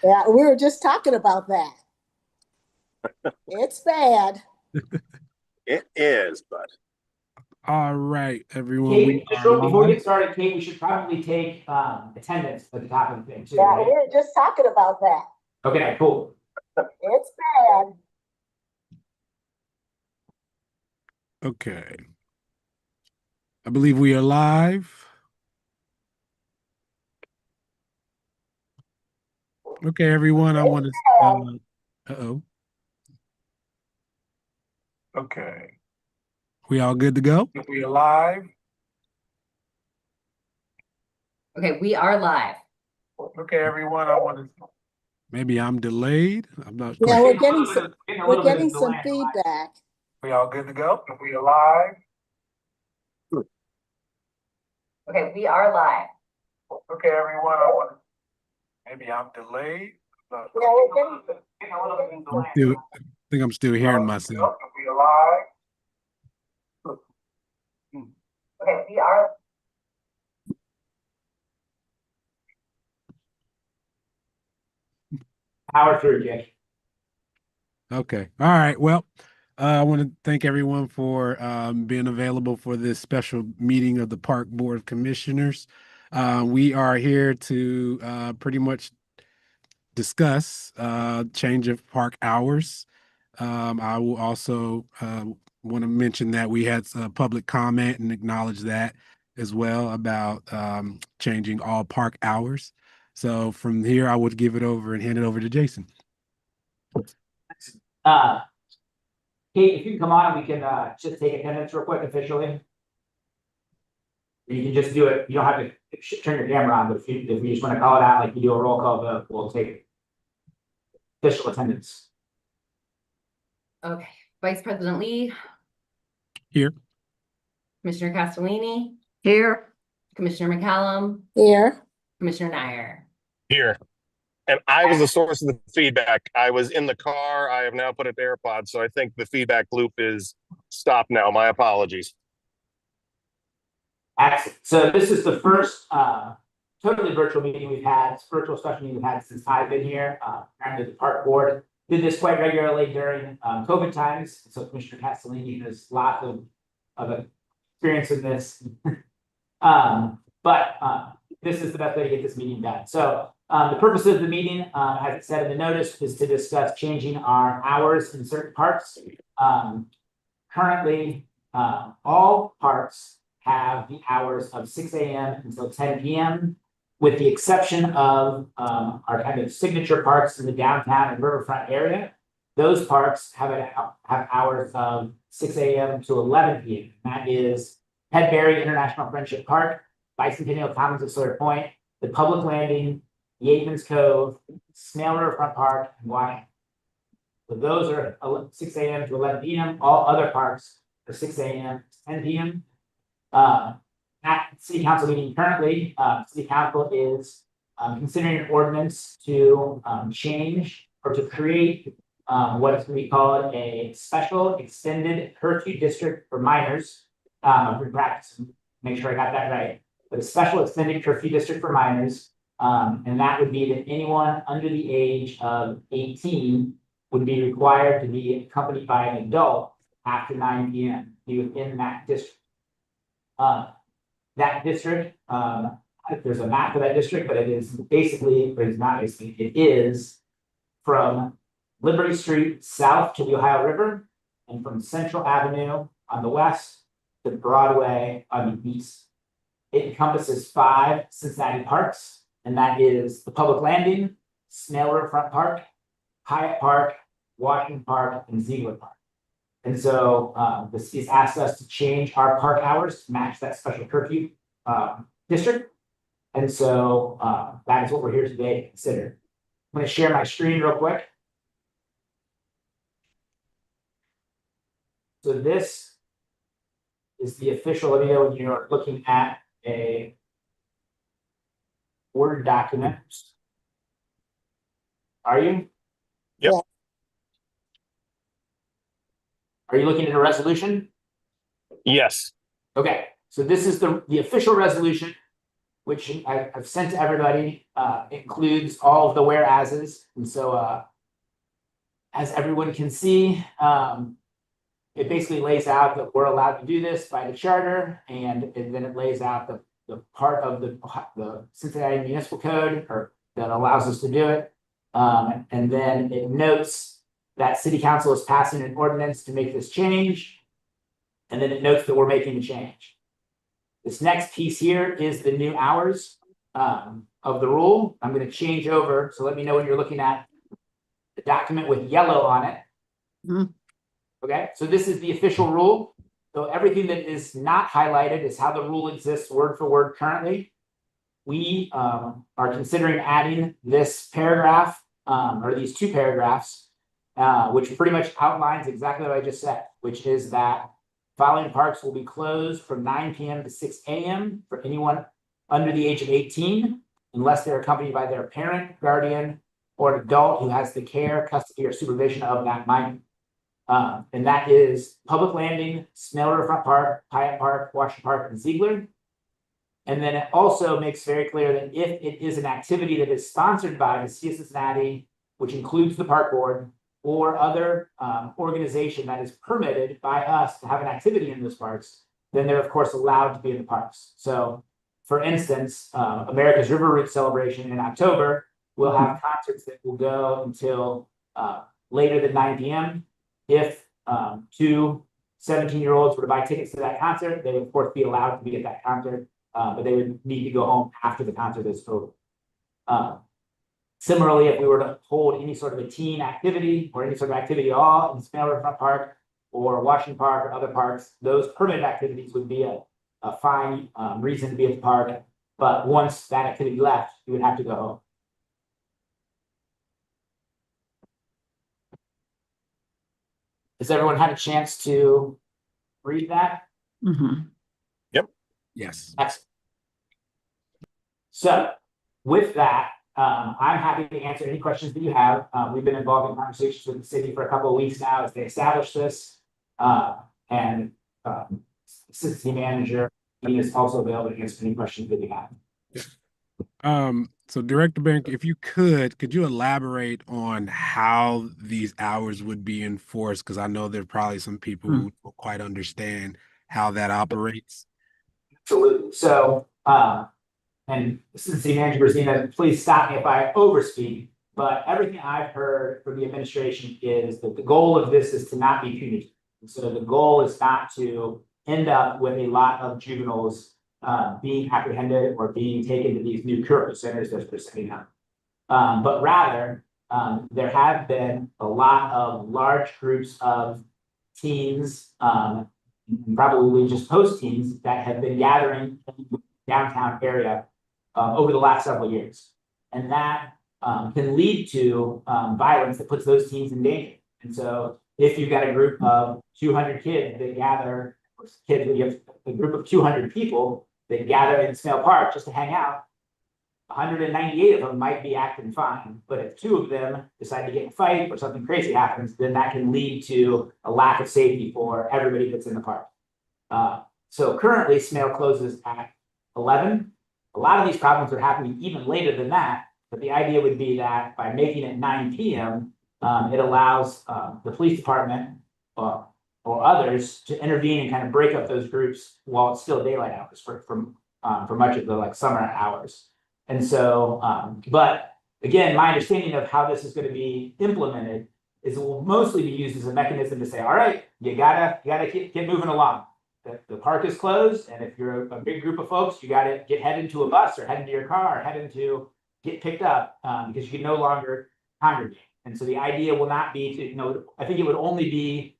Yeah, we were just talking about that. It's bad. It is, but All right, everyone, we Kate, just are real, before we live. get started, Kate, we should probably take attendance at the top of the thing too, Yeah, we right? were just talking about that. Okay, cool. It's bad. Okay. I believe we are live. Okay, everyone, I want to, uh-oh. Okay. We all good to go? We are live. Okay, we are live. Okay, everyone, I want to. Maybe I'm delayed. I'm not Yeah, quite. we're getting some feedback. We all good to go? We are live. Okay, we are live. Okay, everyone, I want to. Maybe I'm delayed. Yeah, we're getting I'm still, I think I'm still hearing myself. We are live. Okay, we are. Power through, Jake. Okay. All right. Well, I want to thank everyone for being available for this special meeting of the Park Board of Commissioners. We are here to pretty much discuss change of park hours. I will also want to mention that we had public comment and acknowledge that as well about changing all park hours. So from here, I would give it over and hand it over to Jason. Kate, if you can come on, we can just take attendance real quick officially. You can just do it. You don't have to turn your camera on, but if you just want to call it out, like you do a roll call vote, we'll take official attendance. Okay, Vice President Lee. Here. Commissioner Castellini. Here. Commissioner McCallum. Here. Commissioner Nyer. here. And I was the source of the feedback. I was in the car. I have now put it to AirPods, so I think the feedback loop is stopped now. My apologies. Excellent. So this is the first totally virtual meeting we've had, virtual special meeting we've had since I've been here. Apparently the park board did this quite regularly during COVID times. So Commissioner Castellini has lots of experience in this. But this is the best way to get this meeting done. So the purpose of the meeting, as it said in the notice, is to discuss changing our hours in certain parks. Currently, all parks have the hours of 6 a.m. until 10 p.m., with the exception of our kind of signature parks in the downtown and riverfront area. Those parks have hours of 6 a.m. to 11 p.m. That is Headberry International Friendship Park, Bicentennial Commons of Sawyer Point, the Public Landing, Yeatman's Cove, Snail Riverfront Park, and Washington. So those are 6 a.m. to 11 p.m. All other parks are 6 a.m. to 10 p.m. At City Council meeting currently, City Council is considering an ordinance to change or to create what's going to be called a special extended curfew district for minors. For practice, make sure I got that right. But a special extended curfew district for minors, and that would be that anyone under the age of 18 would be required to be accompanied by an adult after 9 p.m. be within that district. That district, there's a map of that district, but it is basically, but it's not basically, it is from Liberty Street south to the Ohio River, and from Central Avenue on the west to Broadway on the east. It encompasses 5 Cincinnati parks, and that is the Public Landing, Snail Riverfront Park, Hyatt Park, Washington Park, and Ziegler Park. And so this is asked us to change our park hours to match that special curfew district. And so that is what we're here today to consider. I'm going to share my screen real quick. So this is the official, let me know when you're looking at a Word document. Are you? Yep. Are you looking at a resolution? Yes. Okay, so this is the official resolution which I've sent to everybody, includes all of the whereases. And so, as everyone can see, it basically lays out that we're allowed to do this by the charter, and then it lays out the part of the Cincinnati Municipal Code that allows us to do it. And then it notes that City Council is passing an ordinance to make this change. And then it notes that we're making the change. This next piece here is the new hours of the rule. I'm going to change over. So let me know when you're looking at the document with yellow on it. Okay, so this is the official rule. So everything that is not highlighted is how the rule exists word for word currently. We are considering adding this paragraph or these two paragraphs, which pretty much outlines exactly what I just said, which is that following parks will be closed from 9 p.m. to 6 a.m. for anyone under the age of 18, unless they're accompanied by their parent, guardian, or an adult who has the care, custody, or supervision of that minor. And that is Public Landing, Smale Riverfront Park, Hyatt Park, Washington Park, and Ziegler. And then it also makes very clear that if it is an activity that is sponsored by the City of Cincinnati, which includes the park board, or other organization that is permitted by us to have an activity in those parks, then they're of course allowed to be in the parks. So for instance, America's River Route celebration in October will have concerts that will go until later than 9 p.m. If two 17-year-olds were to buy tickets to that concert, they would of course be allowed to be at that concert, but they would need to go home after the concert is over. Similarly, if we were to hold any sort of a teen activity or any sort of activity at all in Smale Riverfront Park or Washington Park or other parks, those permitted activities would be a fine reason to be at the park. But once that activity left, you would have to go home. Has everyone had a chance to read that? Yes. Excellent. So with that, I'm happy to answer any questions that you have. We've been involved in conversations with the city for a couple of weeks now as they establish this. And city manager is also available to answer any questions that you have. So Director Bank, if you could you elaborate on how these hours would be enforced? Because I know there are probably some people who don't quite understand how that operates. Absolutely. So, and City Manager Brazina, please stop me if I overspeak, but everything I've heard from the administration is that the goal of this is to not be punitive. So the goal is not to end up with a lot of juveniles being apprehended or being taken to these new curfew centers that they're setting up. But rather, there have been a lot of large groups of teens, probably just post-teens, that have been gathering in the downtown area over the last several years. And that can lead to violence that puts those teens in danger. And so if you've got a group of 200 kids that gather, you have a group of 200 people that gather in Smale Park just to hang out, 198 of them might be acting fine. But if two of them decide to get in a fight or something crazy happens, then that can lead to a lack of safety for everybody that's in the park. So currently Smale closes at 11. A lot of these problems are happening even later than that. But the idea would be that by making it 9 p.m., it allows the police department or others to intervene and kind of break up those groups while it's still daylight hours for much of the summer hours. And so, but again, my understanding of how this is going to be implemented is it will mostly be used as a mechanism to say, all right, you gotta get moving along. The park is closed, and if you're a big group of folks, you gotta head into a bus or head into your car or get picked up because you can no longer congregate. And so the idea will not be to, I think it would only be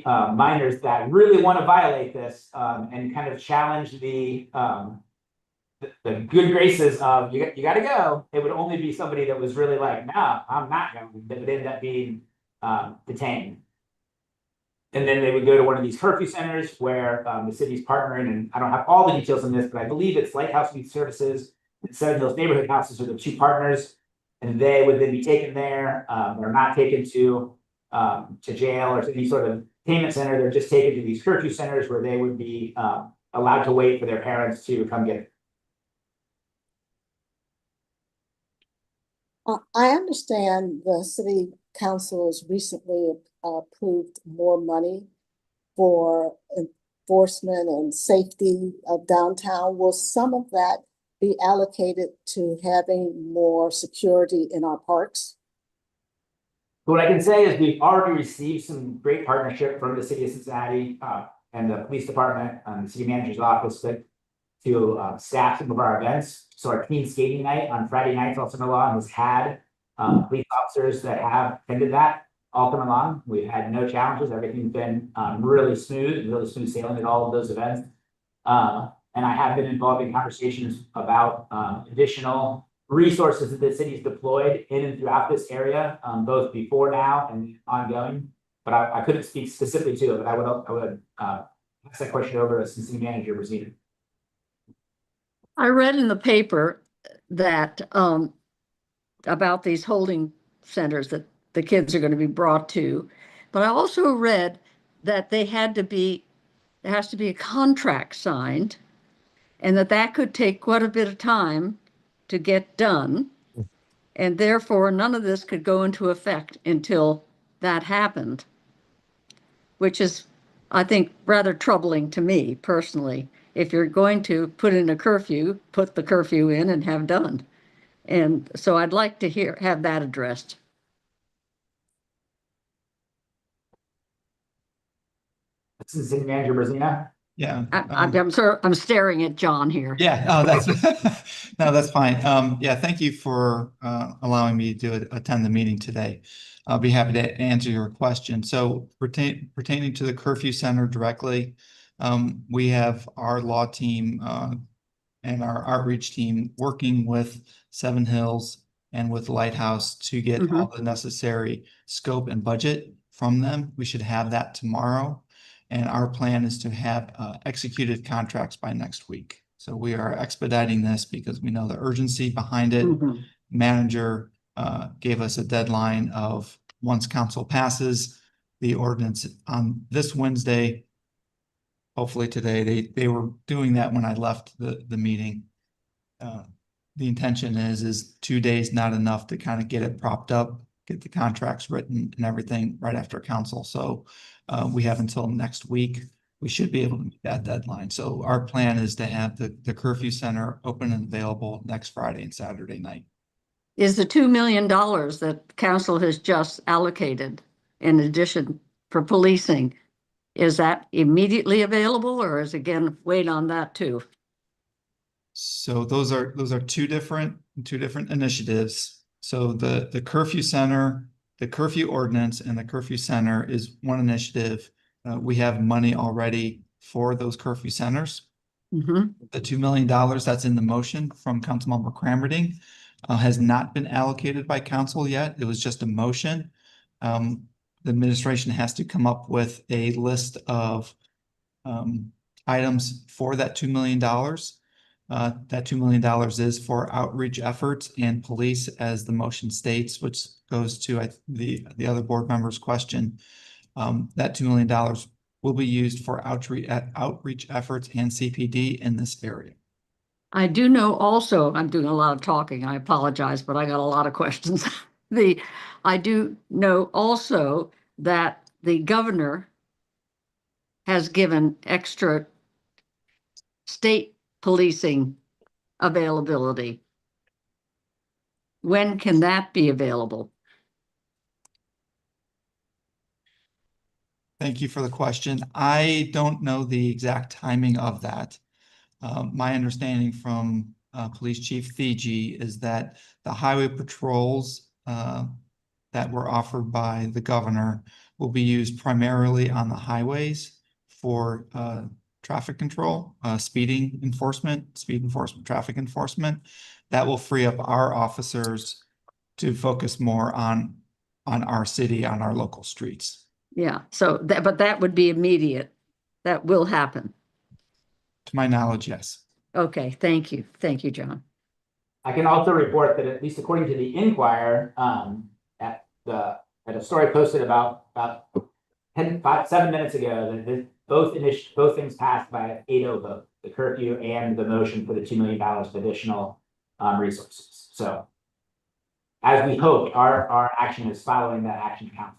minors that really want to violate this and kind of challenge the good graces of you got to go. It would only be somebody that was really like, no, I'm not going, that would end up being detained. And then they would go to one of these curfew centers where the city's partnering, and I don't have all the details on this, but I believe it's Lighthouse Youth Services and Seven Hills Neighborhood Houses are the two partners, and they would then be taken there. They're not taken to jail or to any sort of payment center. They're just taken to these curfew centers where they would be allowed to wait for their parents to come get it. I understand the city council has recently approved more money for enforcement and safety of downtown. Will some of that be allocated to having more security in our parks? What I can say is we've already received some great partnership from the city of Cincinnati, and the police department and the city manager's office to staff some of our events. So our teen skating night on Friday nights all summer long has had police officers that have attended that all summer long. We've had no challenges. Everything's been really smooth sailing at all of those events. And I have been involved in conversations about additional resources that the city's deployed in and throughout this area, both before now and ongoing. But I couldn't speak specifically to it, but I would pass that question over to city manager Rosita. I read in the paper that about these holding centers that the kids are going to be brought to, but I also read that there has to be a contract signed, and that could take quite a bit of time to get done, and therefore none of this could go into effect until that happened, which is, I think, rather troubling to me personally. If you're going to put in a curfew, put the curfew in and have done. And so I'd like to have that addressed. This is city manager Rosina. Yeah. I'm staring at John here. Yeah, oh, that's no, that's fine. Yeah, thank you for allowing me to attend the meeting today. I'll be happy to answer your question. So pertaining to the curfew center directly, we have our law team and our outreach team working with Seven Hills and with Lighthouse to get all the necessary scope and budget from them. We should have that tomorrow. And our plan is to have executed contracts by next week. So we are expediting this because we know the urgency behind it. Manager gave us a deadline of once council passes the ordinance on this Wednesday. Hopefully today, they were doing that when I left the meeting. The intention is 2 days not enough to kind of get it propped up, get the contracts written and everything right after council. So we have until next week. We should be able to meet that deadline. So our plan is to have the curfew center open and available next Friday and Saturday night. Is the $2 million that council has just allocated in addition for policing, is that immediately available, or is again wait on that too? So those are two different initiatives. So the curfew center, the curfew ordinance and the curfew center is one initiative. We have money already for those curfew centers. The $2 million that's in the motion from Councilmember Cramerding has not been allocated by council yet. It was just a motion. The administration has to come up with a list of items for that $2 million. That $2 million is for outreach efforts and police, as the motion states, which goes to the other board member's question. That $2 million will be used for outreach efforts and CPD in this area. I do know also, I'm doing a lot of talking, I apologize, but I got a lot of questions. I do know also that the governor has given extra state policing availability. When can that be available? Thank you for the question. I don't know the exact timing of that. My understanding from Police Chief Fiji is that the highway patrols that were offered by the governor will be used primarily on the highways for traffic control, speed enforcement, traffic enforcement. That will free up our officers to focus more on our city, on our local streets. Yeah, so but that would be immediate. That will happen. To my knowledge, yes. Okay, thank you. Thank you, John. I can also report that at least according to the Inquirer, at a story posted about 7 minutes ago, that both things passed by an 8-0 vote, the curfew and the motion for the $2 million of additional resources. So as we hoped, our action is following that action council.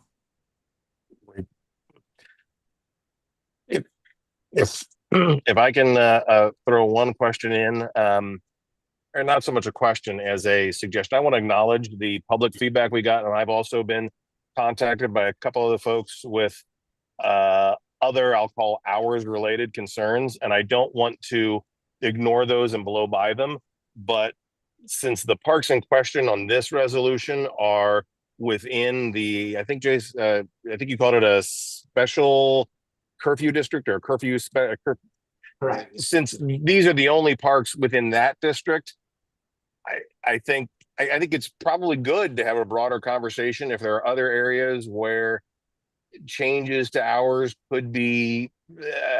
If if I can throw one question in, or not so much a question as a suggestion, I want to acknowledge the public feedback we got, and I've also been contacted by a couple of the folks with other, I'll call hours related concerns, and I don't want to ignore those and blow by them. But since the parks in question on this resolution are within the, I think Jace, I think you called it a special curfew district or Correct. since these are the only parks within that district, I think it's probably good to have a broader conversation if there are other areas where changes to hours could be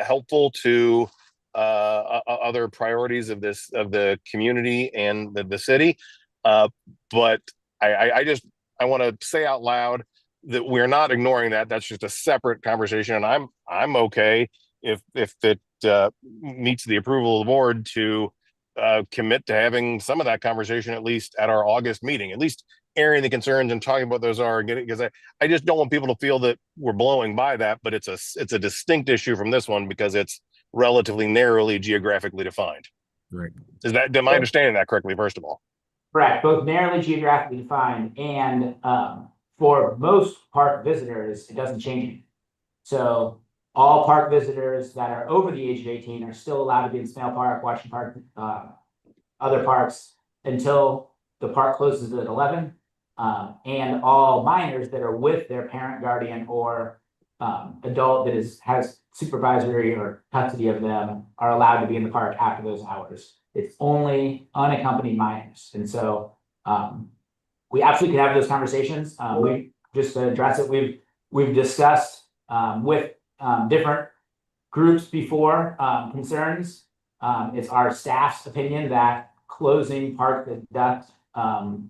helpful to other priorities of the community and the city. But I want to say out loud that we're not ignoring that. That's just a separate conversation, and I'm okay if it meets the approval of the board to commit to having some of that conversation at least at our August meeting, at least airing the concerns and talking about those are getting, because I just don't want people to feel that we're blowing by that, but it's a distinct issue from this one because it's relatively narrowly geographically defined. Right. Am I understanding that correctly, first of all? Correct, both narrowly geographically defined and for most park visitors, it doesn't change anything. So all park visitors that are over the age of 18 are still allowed to be in Snail Park, Washington Park, other parks until the park closes at 11. And all minors that are with their parent, guardian, or adult that has supervisory or custody of them are allowed to be in the park after those hours. It's only unaccompanied minors. And so we absolutely can have those conversations. We just to address it, we've discussed with different groups before concerns. It's our staff's opinion that closing park that ducks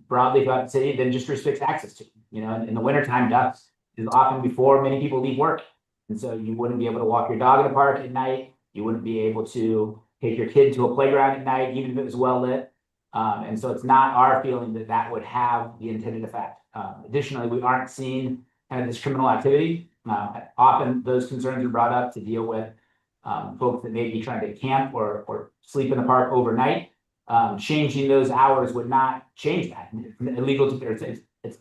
broadly throughout the city then just restricts access to. You know, in the wintertime, ducks is often before many people leave work. And so you wouldn't be able to walk your dog in the park at night. You wouldn't be able to take your kid to a playground at night, even if it was well lit. And so it's not our feeling that that would have the intended effect. Additionally, we aren't seeing kind of this criminal activity. Often those concerns are brought up to deal with folks that may be trying to camp or sleep in the park overnight. Changing those hours would not change that. It's illegal to, it's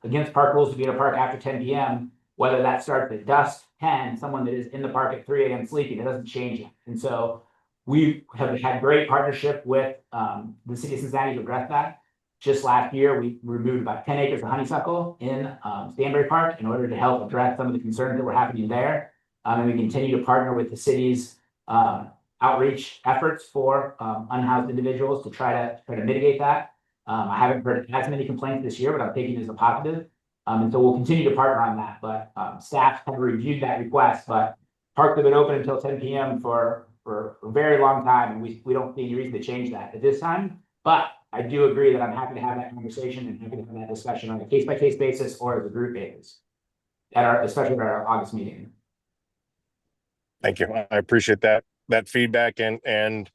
against park rules to be in a park after 10 p.m. Whether that starts at dusk, 10, someone that is in the park at 3 a.m. sleeping, it doesn't change it. And so we have had great partnership with the city of Cincinnati to address that. Just last year, we removed about 10 acres of honeysuckle in Stanbury Park in order to help address some of the concerns that were happening there. And we continue to partner with the city's outreach efforts for unhoused individuals to try to mitigate that. I haven't heard as many complaints this year, but I'm taking it as a positive. And so we'll continue to partner on that. But staff have reviewed that request, but parks have been open until 10 p.m. for a very long time, and we don't see any reason to change that at this time. But I do agree that I'm happy to have that conversation and happy to have that discussion on a case-by-case basis or as a group basis, especially at our August meeting. Thank you. I appreciate that feedback and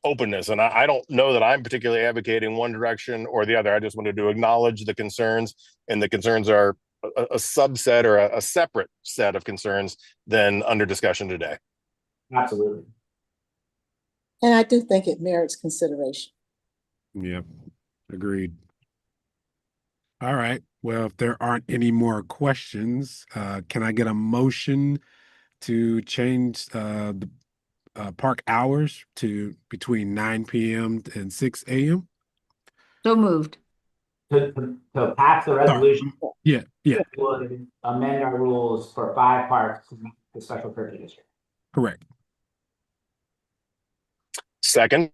openness. And I don't know that I'm particularly advocating one direction or the other. I just wanted to acknowledge the concerns, and the concerns are a subset or a separate set of concerns than under discussion today. Absolutely. And I do think it merits consideration. Yep. Agreed. All right. Well, if there aren't any more questions, can I get a motion to change the park hours to between 9 p.m. and 6 a.m.? So moved. To pass the resolution, Yeah. we'll amend our rules for 5 parks to meet the special curfew district. Correct. Second,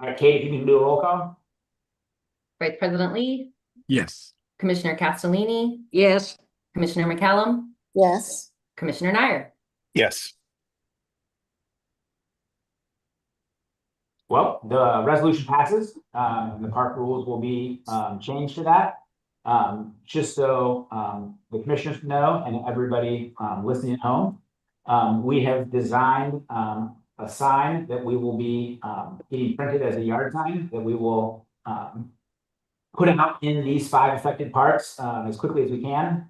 All right, Kate, if you can do a roll call. Vice President Lee, Yes. Commissioner Castellini, Yes. Commissioner McCallum, Yes, Commissioner Nyer. yes. Well, the resolution passes. The park rules will be changed to that. Just so the commissioners know and everybody listening at home, we have designed a sign that we will be getting printed as a yard sign that we will put out in these 5 affected parks as quickly as we can.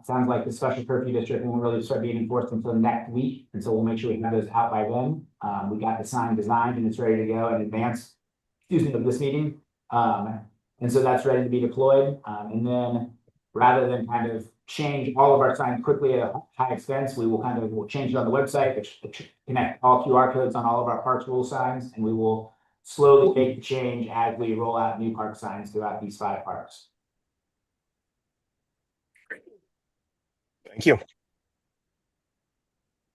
Sounds like the special curfew district won't really start being enforced until next week, and so we'll make sure we have those out by then. We got the sign designed and it's ready to go in advance, of this meeting. And so that's ready to be deployed. And then rather than kind of change all of our signs quickly at a high expense, we'll change it on the website, which connect all QR codes on all of our parks rule signs, and we will slowly make the change as we roll out new park signs throughout these 5 parks. Thank you.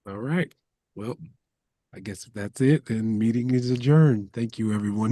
All right. Well, I guess if that's it, then meeting is adjourned. Thank you, everyone.